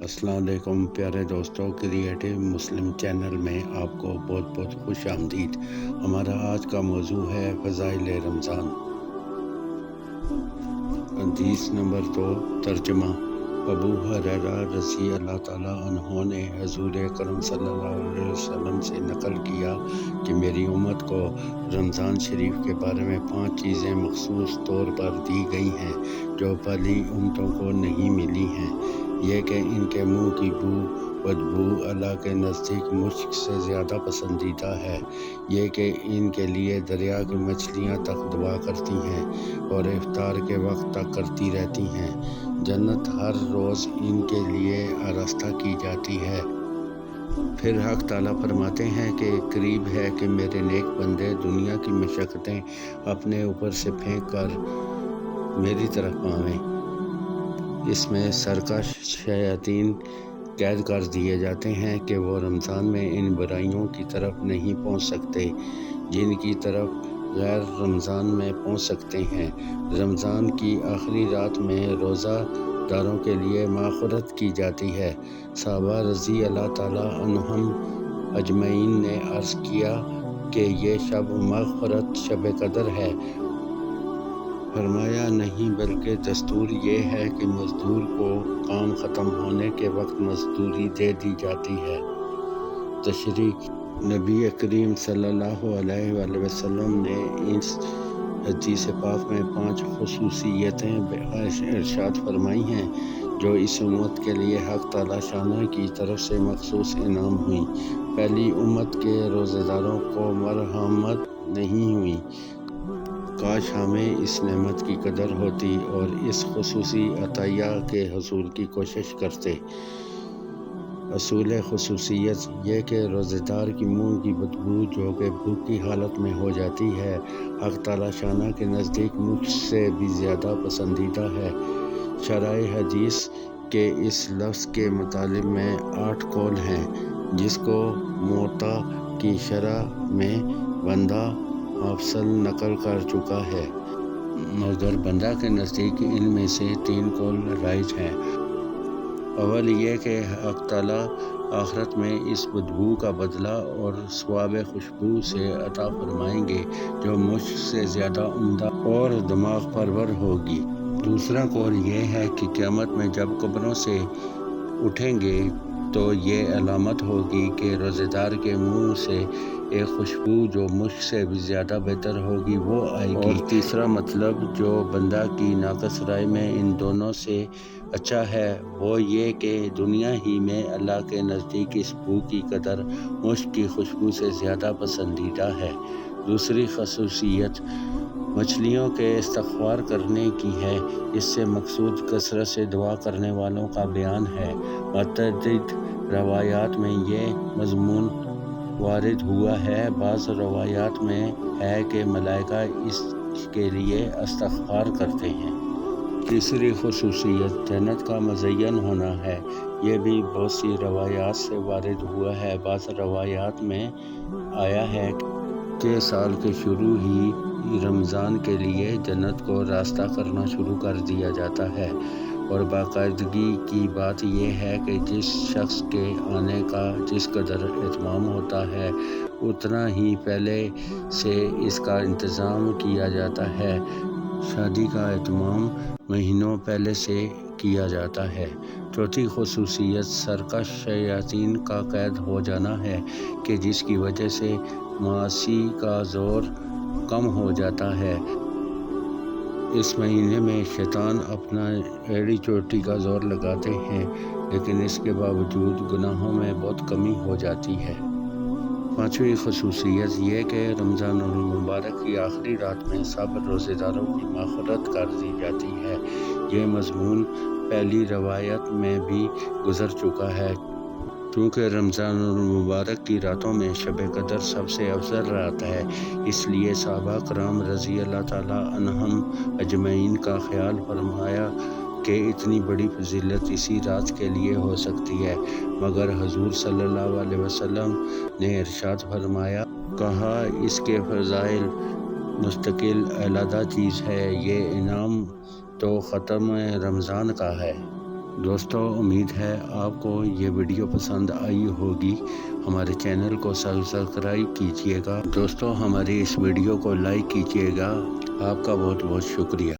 السلام علیکم پیارے دوستوں، کریٹو مسلم چینل میں آپ کو بہت بہت خوش آمدید۔ ہمارا آج کا موضوع ہے فضائل رمضان۔ حدیث نمبر 2 ترجمہ۔ ابو ہریرہ رضی اللہ تعالیٰ عنہ نے حضور اکرم صلی اللہ علیہ وسلم سے نقل کیا کہ میری امت کو رمضان شریف کے بارے میں 5 چیزیں مخصوص طور پر دی گئی ہیں جو پہلی امتوں کو نہیں ملی ہیں۔ یہ کہ ان کے منہ کی بدبو اللہ کے نزدیک مشک سے زیادہ پسندیدہ ہے، یہ کہ ان کے لیے دریا کی مچھلیاں تک دعا کرتی ہیں اور افطار کے وقت تک کرتی رہتی ہیں۔ جنت ہر روز ان کے لیے آراستہ کی جاتی ہے۔ پھر حق تعالیٰ فرماتے ہیں کہ قریب ہے کہ میرے نیک بندے دنیا کی مشقتیں اپنے اوپر سے پھینک کر میری طرف آویں۔ اس میں سرکش شیاطین قید کر دیے جاتے ہیں کہ وہ رمضان میں ان برائیوں کی طرف نہیں پہنچ سکتے جن کی طرف غیر رمضان میں پہنچ سکتے ہیں۔ رمضان کی آخری رات میں روزہ داروں کے لیے مغفرت کی جاتی ہے۔ صحابہ رضی اللہ تعالیٰ عنہم اجمعین نے عرض کیا کہ یہ شب مغفرت شب قدر ہے۔ فرمایا نہیں، بلکہ دستور یہ ہے کہ مزدور کو کام ختم ہونے کے وقت مزدوری دے دی جاتی ہے۔ تشریح۔ نبی کریم صلی اللہ علیہ وآلہ وسلم نے اس حدیث پاک میں 5 خصوصیتیں ارشاد فرمائی ہیں جو اس امت کے لیے حق تعالیٰ شانہ کی طرف سے مخصوص انعام ہوئیں۔ پہلی امت کے روزہ داروں کو مرحمت نہیں ہوئی۔ کاش ہمیں اس نعمت کی قدر ہوتی اور اس خصوصی عطیہ کے حصول کی کوشش کرتے۔ اصول خصوصیت یہ کہ روزہ دار کی منہ کی بدبو جو کہ بھوک کی حالت میں ہو جاتی ہے، حق تعالیٰ شانہ کے نزدیک مجھ سے بھی زیادہ پسندیدہ ہے۔ شرح حدیث کے اس لفظ کے مطالب میں 8 قول ہیں جس کو موطا کی شرح میں بندہ افضل نقل کر چکا ہے، مگر بندہ کے نزدیک ان میں سے 3 قول رائج ہیں۔ اول یہ کہ حق تعالیٰ آخرت میں اس بدبو کا بدلہ اور ثواب خوشبو سے عطا فرمائیں گے جو مشک سے زیادہ عمدہ اور دماغ پرور ہوگی۔ دوسرا قول یہ ہے کہ قیامت میں جب قبروں سے اٹھیں گے تو یہ علامت ہوگی کہ روزہ دار کے منہ سے ایک خوشبو جو مشک سے بھی زیادہ بہتر ہوگی وہ آئے گی۔ اور تیسرا مطلب جو بندہ کی ناقص رائے میں ان دونوں سے اچھا ہے وہ یہ کہ دنیا ہی میں اللہ کے نزدیک اس بو کی قدر مشک کی خوشبو سے زیادہ پسندیدہ ہے۔ دوسری خصوصیت مچھلیوں کے استغفار کرنے کی ہے۔ اس سے مقصود کثرت سے دعا کرنے والوں کا بیان ہے۔ متعدد روایات میں یہ مضمون وارد ہوا ہے۔ بعض روایات میں ہے کہ ملائکہ اس کے لیے استغفار کرتے ہیں۔ تیسری خصوصیت جنت کا مزین ہونا ہے۔ یہ بھی بہت سی روایات سے وارد ہوا ہے۔ بعض روایات میں آیا ہے کہ سال کے شروع ہی رمضان کے لیے جنت کو راستہ کرنا شروع کر دیا جاتا ہے، اور باقاعدگی کی بات یہ ہے کہ جس شخص کے آنے کا جس قدر اہتمام ہوتا ہے اتنا ہی پہلے سے اس کا انتظام کیا جاتا ہے۔ شادی کا اہتمام مہینوں پہلے سے کیا جاتا ہے۔ چوتھی خصوصیت سرکش شیاطین کا قید ہو جانا ہے کہ جس کی وجہ سے معاصی کا زور کم ہو جاتا ہے۔ اس مہینے میں شیطان اپنا ایڑی چوٹی کا زور لگاتے ہیں لیکن اس کے باوجود گناہوں میں بہت کمی ہو جاتی ہے۔ پانچویں خصوصیت یہ کہ رمضان المبارک کی آخری رات میں سب روزہ داروں کی مغفرت کر دی جاتی ہے۔ یہ مضمون پہلی روایت میں بھی گزر چکا ہے۔ چونکہ رمضان المبارک کی راتوں میں شب قدر سب سے افضل رات ہے، اس لیے صحابہ کرام رضی اللہ تعالیٰ عنہم اجمعین کا خیال فرمایا کہ اتنی بڑی فضیلت اسی رات کے لیے ہو سکتی ہے، مگر حضور صلی اللہ علیہ وسلم نے ارشاد فرمایا، کہا اس کے فضائل مستقل علیحدہ چیز ہے، یہ انعام تو ختم رمضان کا ہے۔ دوستو امید ہے آپ کو یہ ویڈیو پسند آئی ہوگی، ہمارے چینل کو سبسکرائب کیجئے گا، دوستو ہماری اس ویڈیو کو لائک کیجئے گا، آپ کا بہت بہت شکریہ۔